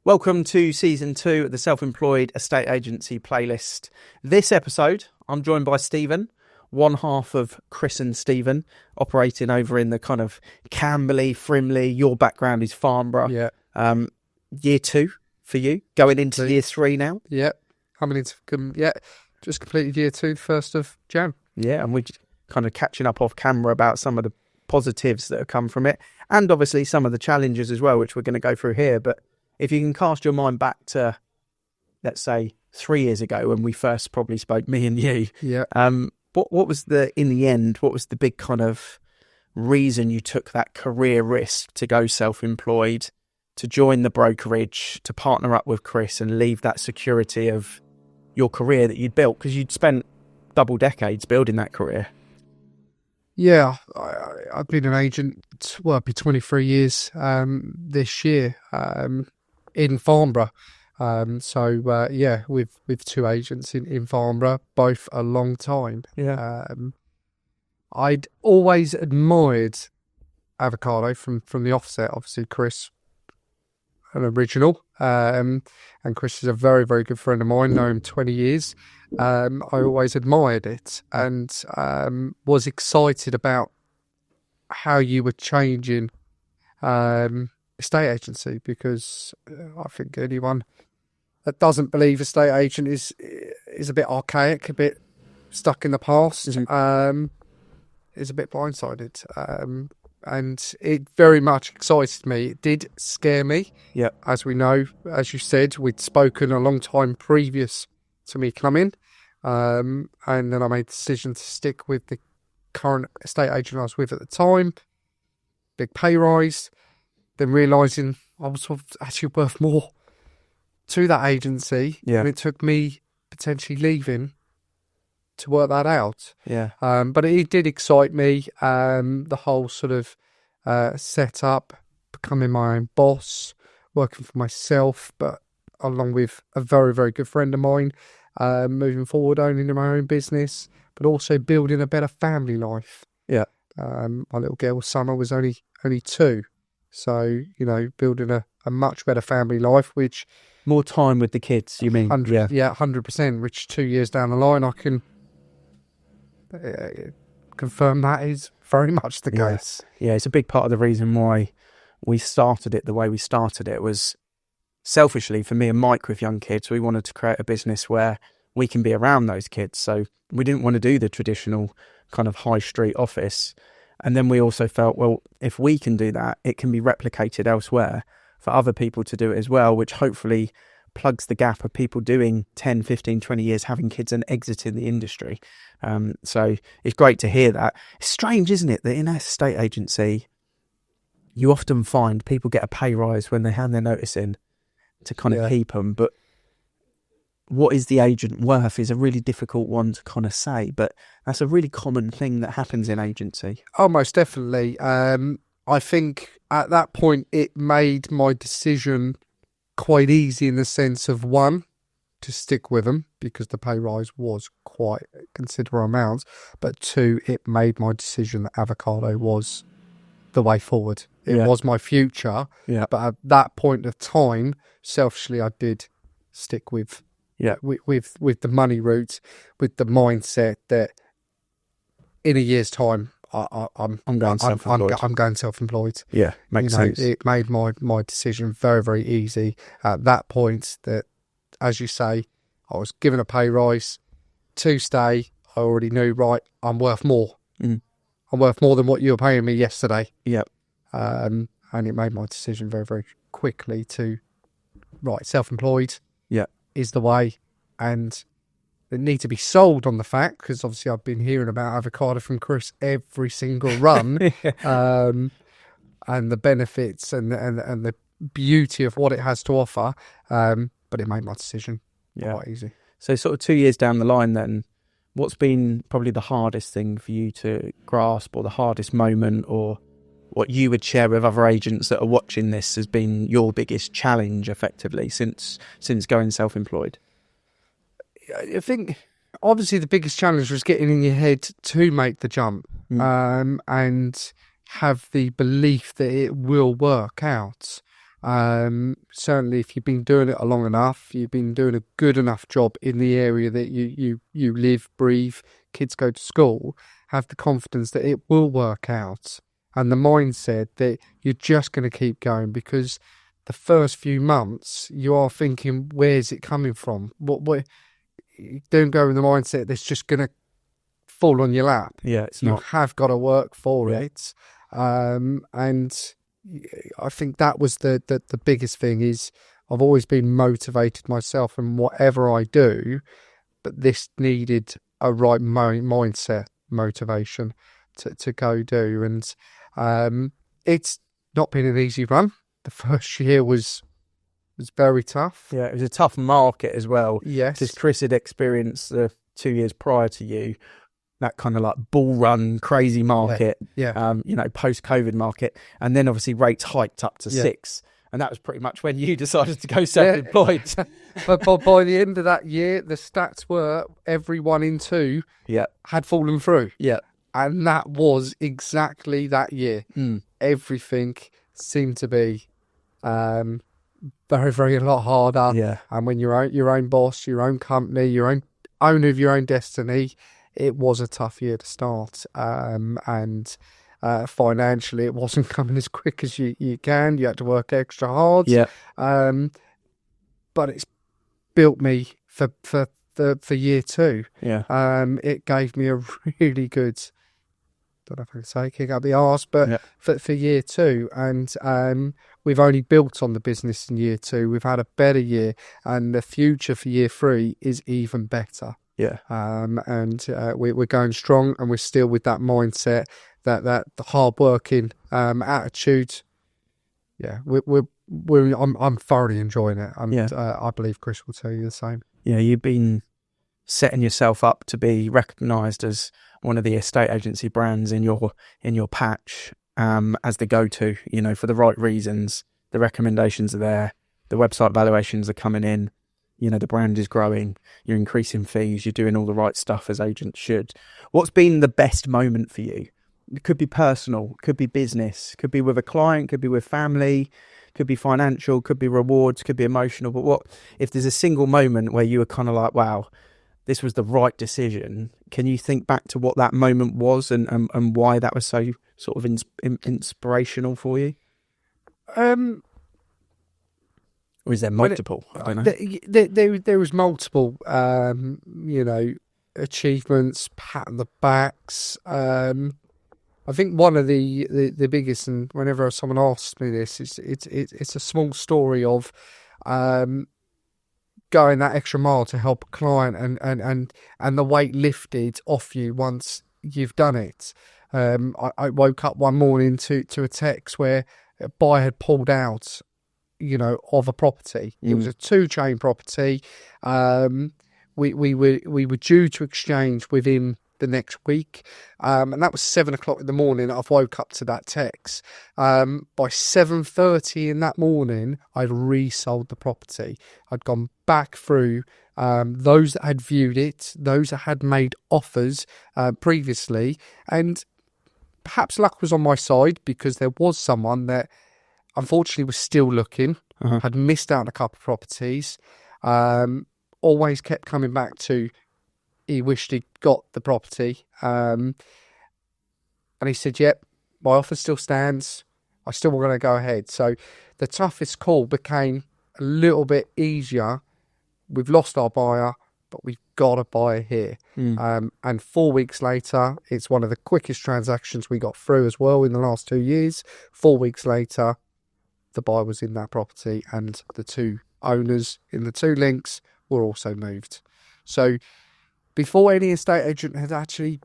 Welcome to Season 2 of the Self-Employed Estate Agency playlist. This episode, I'm joined by Stephen, one half of Chris and Stephen, operating over in the kind of Camberley, Frimley. Your background is Farnborough. Yeah. Year 2 for you, going into Year 3 now. Yeah. Coming into, just completed year 2, 1st of Jan. Yeah, and we're kind of catching up off camera about some of the positives that have come from it, and obviously some of the challenges as well, which we're going to go through here. But if you can cast your mind back to, let's say, 3 years ago when we first probably spoke, me and you. Yeah. What was in the end, what was the big kind of reason you took that career risk to go self-employed, to join the brokerage, to partner up with Chris and leave that security of your career that you'd built? Because you'd spent double decades building that career. Yeah, I've been an agent, it'll be 23 years this year in Farnborough. With 2 agents in Farnborough, both a long time. Yeah. I'd always admired Avocado from the offset. Obviously, Chris, an original, and Chris is a very, very good friend of mine, known him 20 years. I always admired it and was excited about how you were changing estate agency, because I think anyone that doesn't believe estate agent is a bit archaic, a bit stuck in the past, is a bit blindsided. And it very much excited me. It did scare me. Yeah. As we know, as you said, we'd spoken a long time previous to me coming. And then I made the decision to stick with the current estate agent I was with at the time. Big pay rise. Then realising I was actually worth more to that agency. Yeah. And it took me potentially leaving to work that out. Yeah. But it did excite me. The whole sort of setup, becoming my own boss, working for myself, but along with a very, very good friend of mine, moving forward, owning my own business, but also building a better family life. Yeah. My little girl Summer was only 2, so building a much better family life, which More time with the kids, you mean? 100%. Which 2 years down the line, I can confirm that is very much the case. Yeah, it's a big part of the reason why we started it the way we started it. Was selfishly for me and Mike with young kids, we wanted to create a business where we can be around those kids. So we didn't want to do the traditional kind of high street office. And then we also felt, well, if we can do that, it can be replicated elsewhere for other people to do it as well, which hopefully plugs the gap of people doing 10, 15, 20 years, having kids and exiting the industry. So it's great to hear that. It's strange, isn't it, that in a estate agency, you often find people get a pay rise when they hand their notice in to kind of keep them. But what is the agent worth is a really difficult one to kind of say. But that's a really common thing that happens in agency. Oh, most definitely. I think at that point, it made my decision quite easy in the sense of, 1, to stick with them because the pay rise was quite a considerable amount, but 2, it made my decision that Avocado was the way forward. It was my future. Yeah. But at that point of time, selfishly, I did stick with the money route, with the mindset that in a year's time, I'm going self-employed. I'm going self-employed. Yeah, makes sense. It made my decision very, very easy at that point. That, as you say, I was given a pay rise to stay. I already knew, right, I'm worth more. I'm worth more than what you were paying me yesterday. Yep. And it made my decision very, very quickly to, right, self-employed is the way. And they need to be sold on the fact, because obviously I've been hearing about Avocado from Chris every single run, and the benefits and the beauty of what it has to offer. But it made my decision quite easy. So sort of 2 years down the line then, what's been probably the hardest thing for you to grasp, or the hardest moment, or what you would share with other agents that are watching this has been your biggest challenge effectively since going self-employed? I think obviously the biggest challenge was getting in your head to make the jump, and have the belief that it will work out. Certainly, if you've been doing it long enough, you've been doing a good enough job in the area that you live, breathe, kids go to school, have the confidence that it will work out, and the mindset that you're just going to keep going, because the first few months you are thinking, where's it coming from? What? Don't go with the mindset that's just going to fall on your lap. Yeah, it's You not. have got to work for it, and I think that was the biggest thing. Is I've always been motivated myself in whatever I do, but this needed a right mindset, motivation to go do, and it's not been an easy run. The first year was very tough. Yeah, it was a tough market as well. Yes, Because Chris had experienced the 2 years prior to you, that kind of like bull run, crazy market, post-COVID market. And then obviously rates hiked up to 6. And that was pretty much when you decided to go self-employed. But by the end of that year, the stats were every 1 in 2 had fallen through. Yeah. And that was exactly that year. Everything seemed to be very, very a lot harder. Yeah. And when you're your own boss, your own company, your own owner of your own destiny, it was a tough year to start. And financially, it wasn't coming as quick as you can. You had to work extra hard. Yeah. But it's built me for year 2. Yeah. It gave me a really good, don't know if I can say kick up the arse, but for year 2, and we've only built on the business in year 2. We've had a better year, and the future for year 3 is even better. Yeah. And we're going strong, and we're still with that mindset, that the hard working attitude. Yeah, I'm thoroughly enjoying it. I believe Chris will tell you the same. Yeah, you've been setting yourself up to be recognised as one of the estate agency brands in your patch, as the go-to, for the right reasons. The recommendations are there, the website valuations are coming in, the brand is growing, you're increasing fees, you're doing all the right stuff as agents should. What's been the best moment for you? It could be personal, could be business, could be with a client, could be with family, could be financial, could be rewards, could be emotional. But what if there's a single moment where you were kind of like, wow, this was the right decision? Can you think back to what that moment was and why that was so sort of inspirational for you? Or is there multiple? I don't know. There was multiple, achievements, pat on the backs. I think one of the biggest, and whenever someone asks me this, it's a small story of going that extra mile to help a client, and the weight lifted off you once you've done it. I woke up one morning to a text where a buyer had pulled out, of a property. It was a 2-chain property. We were due to exchange within the next week, and that was 7:00 in the morning. I've woke up to that text. By 7:30 in that morning, I'd resold the property. I'd gone back through those that had viewed it, those that had made offers previously, and perhaps luck was on my side, because there was someone that unfortunately was still looking, had missed out on a couple of properties, always kept coming back to, he wished he'd got the property. And he said, yep, my offer still stands. I still want to go ahead. So the toughest call became a little bit easier. We've lost our buyer, but we've got a buyer here. And 4 weeks later, it's one of the quickest transactions we got through as well in the last 2 years. 4 weeks later, the buyer was in that property, and the 2 owners in the 2 links were also moved. So before any estate agent had actually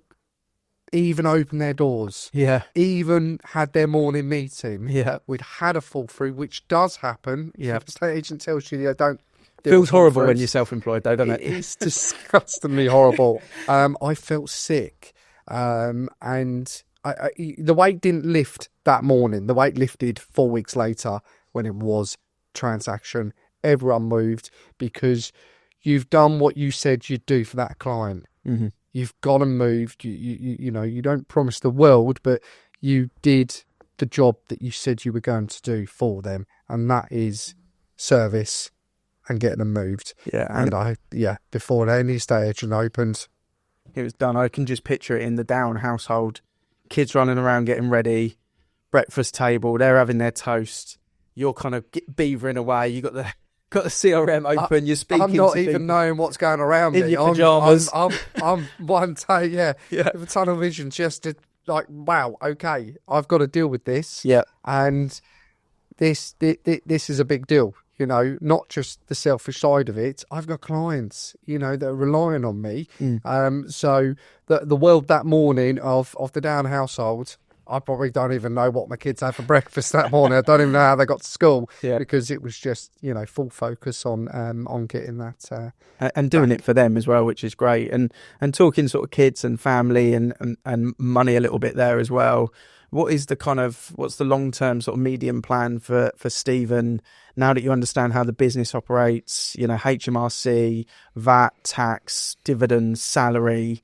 even opened their doors, even had their morning meeting, we'd had a fall through, which does happen. If the estate agent tells you, don't. Feels horrible when you're self-employed, though, doesn't it? It's disgustingly horrible. I felt sick, and the weight didn't lift that morning. The weight lifted 4 weeks later when it was transaction. Everyone moved, because you've done what you said you'd do for that client. You've got to move. You don't promise the world, but you did the job that you said you were going to do for them, and that is service and getting them moved. Yeah, And before any estate agent opened, it was done. I can just picture it in the Down household. Kids running around getting ready, breakfast table, they're having their toast. You're kind of beavering away. You got the CRM open. You're speaking. I'm not to even people knowing what's going around in me. your pajamas. I'm one day, with a tunnel vision, just to, like, wow, okay, I've got to deal with this. Yeah, and this is a big deal. You know, not just the selfish side of it. I've got clients, you know, that are relying on me. So the world that morning of the Down household, I probably don't even know what my kids had for breakfast that morning. I don't even know how they got to school because it was just, you know, full focus on getting that and doing it for them as well, which is great. And talking sort of kids and family and money a little bit there as well. What's the long-term sort of medium plan for Stephen now that you understand how the business operates, you know, HMRC, VAT, tax, dividends, salary?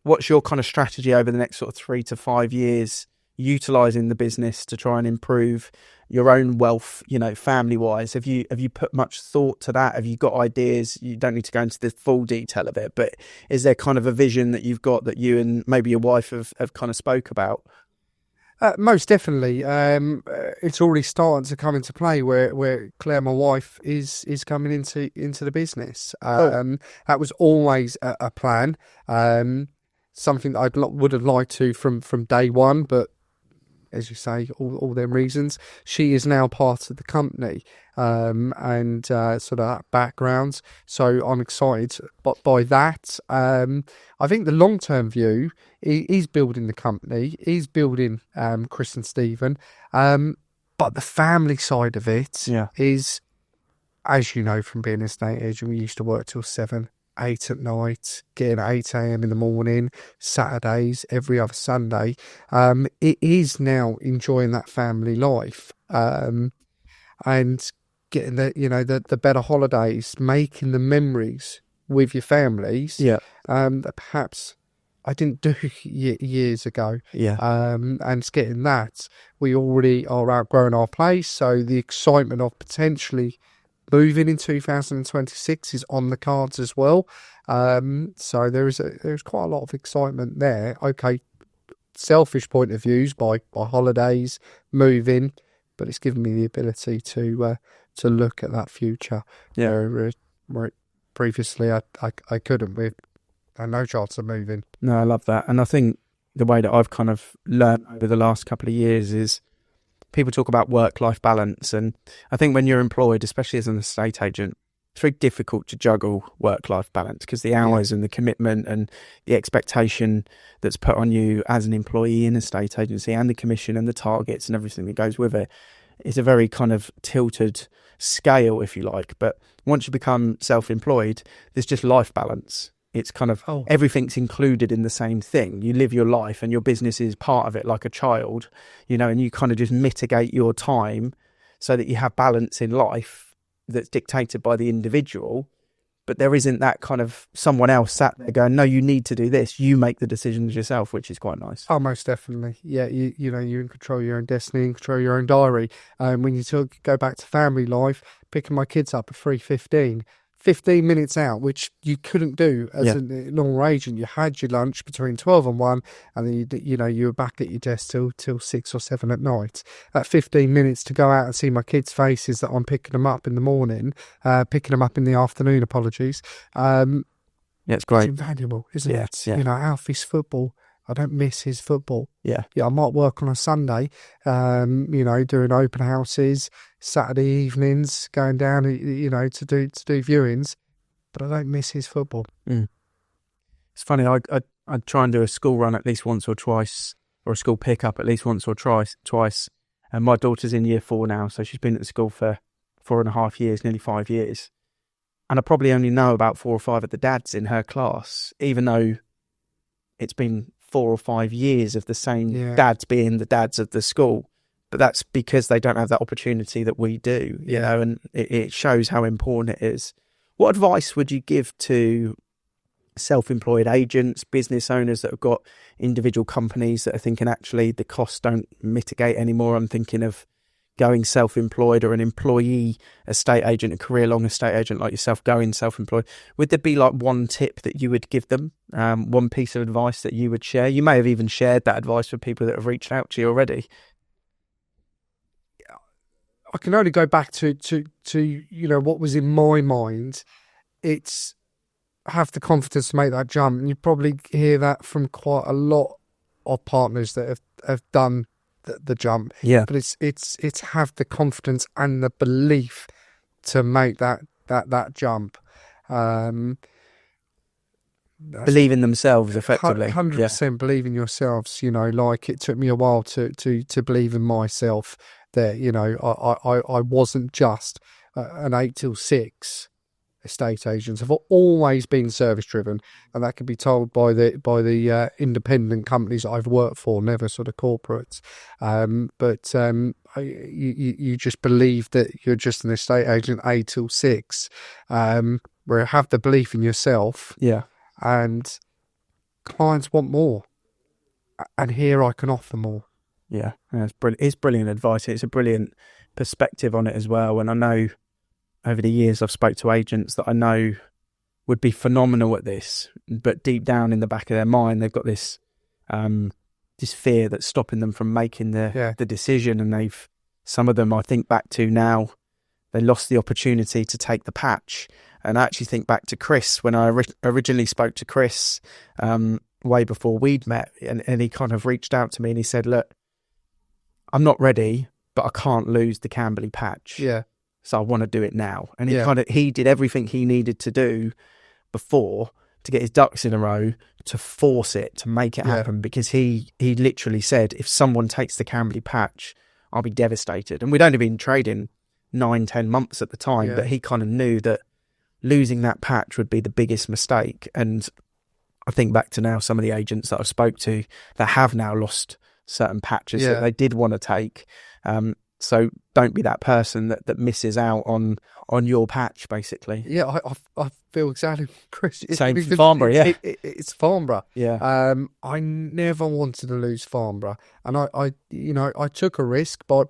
What's your kind of strategy over the next sort of 3 to 5 years, utilising the business to try and improve your own wealth, you know, family-wise? Have you put much thought to that? Have you got ideas? You don't need to go into the full detail of it, but is there kind of a vision that you've got that you and maybe your wife have kind of spoke about? Most definitely. It's already starting to come into play where Claire, my wife, is coming into the business. That was always a plan. Something that I would have liked to from day one, but as you say, all them reasons. She is now part of the company, and sort of that background. So I'm excited by that. I think the long-term view is building the company, is building Chris and Stephen. But the family side of it is, as you know from being an estate agent, we used to work till 7, 8 at night, getting at 8 a.m. in the morning, Saturdays, every other Sunday. It is now enjoying that family life, and getting the better holidays, making the memories with your families. That perhaps I didn't do years ago. And it's getting that. We already are outgrowing our place, so the excitement of potentially moving in 2026 is on the cards as well. So there's quite a lot of excitement there. Okay, selfish point of views by holidays, moving, but it's given me the ability to look at that future. Where previously I couldn't. We had no chance of moving. No, I love that. And I think the way that I've kind of learned over the last couple of years is people talk about work-life balance. And I think when you're employed, especially as an estate agent, it's very difficult to juggle work-life balance because the hours and the commitment and the expectation that's put on you as an employee in a estate agency and the commission and the targets and everything that goes with it is a very kind of tilted scale, if you like. But once you become self-employed, there's just life balance. It's kind of everything's included in the same thing. You live your life and your business is part of it like a child, you know, and you kind of just mitigate your time so that you have balance in life that's dictated by the individual. But there isn't that kind of someone else sat there going, no, you need to do this. You make the decisions yourself, which is quite nice. Oh, most definitely. Yeah, you know, you're in control of your own destiny, in control of your own diary. When you go back to family life, picking my kids up at 3:15, 15 minutes out, which you couldn't do as a normal agent. You had your lunch between 12 and 1, and then you were back at your desk till 6 or 7 at night. That 15 minutes to go out and see my kids' faces that I'm picking them up in the morning, picking them up in the afternoon, apologies. It's great. It's invaluable, isn't it? Yeah. You know, Alfie's football, I don't miss his football. Yeah, I might work on a Sunday, doing open houses, Saturday evenings, going down, to do viewings, but I don't miss his football. It's funny. I try and do a school run at least once or twice, or a school pickup at least once or twice. And my daughter's in year 4 now, so she's been at the school for 4.5 years, nearly 5 years. And I probably only know about 4 or 5 of the dads in her class, even though it's been 4 or 5 years of the same dads being the dads of the school. But that's because they don't have that opportunity that we do, you know, and it shows how important it is. What advice would you give to self-employed agents, business owners that have got individual companies that are thinking actually the costs don't mitigate anymore? I'm thinking of going self-employed, or an employee estate agent, a career-long estate agent like yourself going self-employed, would there be like one tip that you would give them, one piece of advice that you would share? You may have even shared that advice with people that have reached out to you already. I can only go back to what was in my mind. It's have the confidence to make that jump. And you probably hear that from quite a lot of partners that have done the jump. Yeah. But it's have the confidence and the belief to make that jump. Believe in themselves, effectively. 100% believe in yourselves. Like it took me a while to believe in myself. That I wasn't just an 8 till 6 estate agent. I've always been service driven, and that can be told by the independent companies that I've worked for, never sort of corporates. You just believe that you're just an estate agent 8 till 6, where have the belief in yourself. Yeah. And clients want more, and here I can offer more. Yeah, it's brilliant. It's brilliant advice. It's a brilliant perspective on it as well. And I know over the years I've spoke to agents that I know would be phenomenal at this, but deep down in the back of their mind, they've got this fear that's stopping them from making the decision. And some of them, I think back to now, they lost the opportunity to take the patch. And I actually think back to Chris, when I originally spoke to Chris way before we'd met, and he kind of reached out to me and he said, look, I'm not ready, but I can't lose the Camberley patch. Yeah. So I want to do it now. And he did everything he needed to do before to get his ducks in a row to force it, to make it happen, because he literally said, if someone takes the Camberley patch, I'll be devastated. And we'd only been trading 9-10 months at the time, but he kind of knew that losing that patch would be the biggest mistake. And I think back to now some of the agents that I've spoke to that have now lost certain patches that they did want to take. So don't be that person that misses out on your patch, basically. Yeah, I feel exactly, Chris. Same for Farnborough, it's Farnborough. Yeah. I never wanted to lose Farnborough, and I took a risk by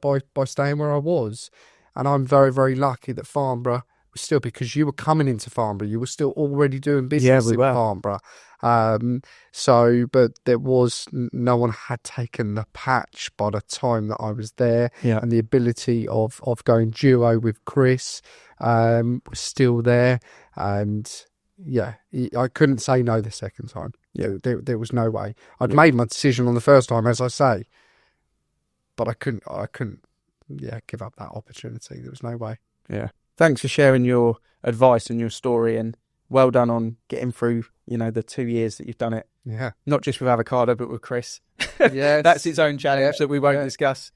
staying where I was, and I'm very, very lucky that Farnborough was still, because you were coming into Farnborough, you were still already doing business in Farnborough. But there was no one had taken the patch by the time that I was there, and the ability of going duo with Chris was still there, and I couldn't say no the second time. There was no way. I'd made my decision on the first time, as I say, but I couldn't give up that opportunity. There was no way. Yeah. Thanks for sharing your advice and your story, and well done on getting through, the 2 years that you've done it. Yeah. Not just with Avocado, but with Chris. Yeah. That's its own challenge that we won't discuss.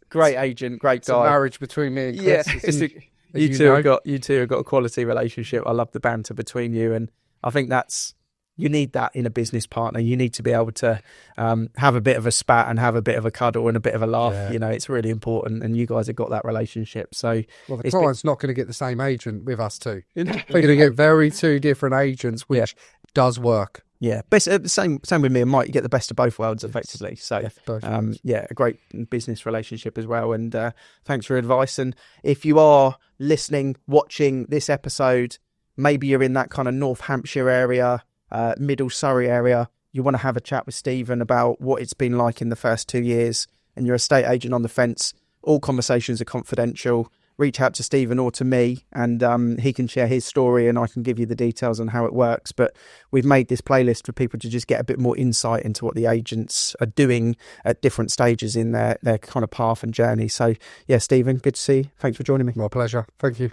Great agent, great guy. It's a marriage between me and Chris. Yeah. You two have got a quality relationship. I love the banter between you, and I think you need that in a business partner. You need to be able to have a bit of a spat and have a bit of a cuddle and a bit of a laugh. Yeah. It's really important, and you guys have got that relationship. So, well, the client's not going to get the same agent with us too. They're going to get two different agents, which does work. Yeah, same with me and Mike. You get the best of both worlds, effectively. So, a great business relationship as well. And thanks for your advice. And if you are listening, watching this episode, maybe you're in that kind of North Hampshire area, Middle Surrey area, you want to have a chat with Stephen about what it's been like in the first 2 years, and you're a estate agent on the fence, all conversations are confidential. Reach out to Stephen or to me, and he can share his story, and I can give you the details on how it works. But we've made this playlist for people to just get a bit more insight into what the agents are doing at different stages in their kind of path and journey. So, Stephen, good to see you. Thanks for joining me. My pleasure. Thank you.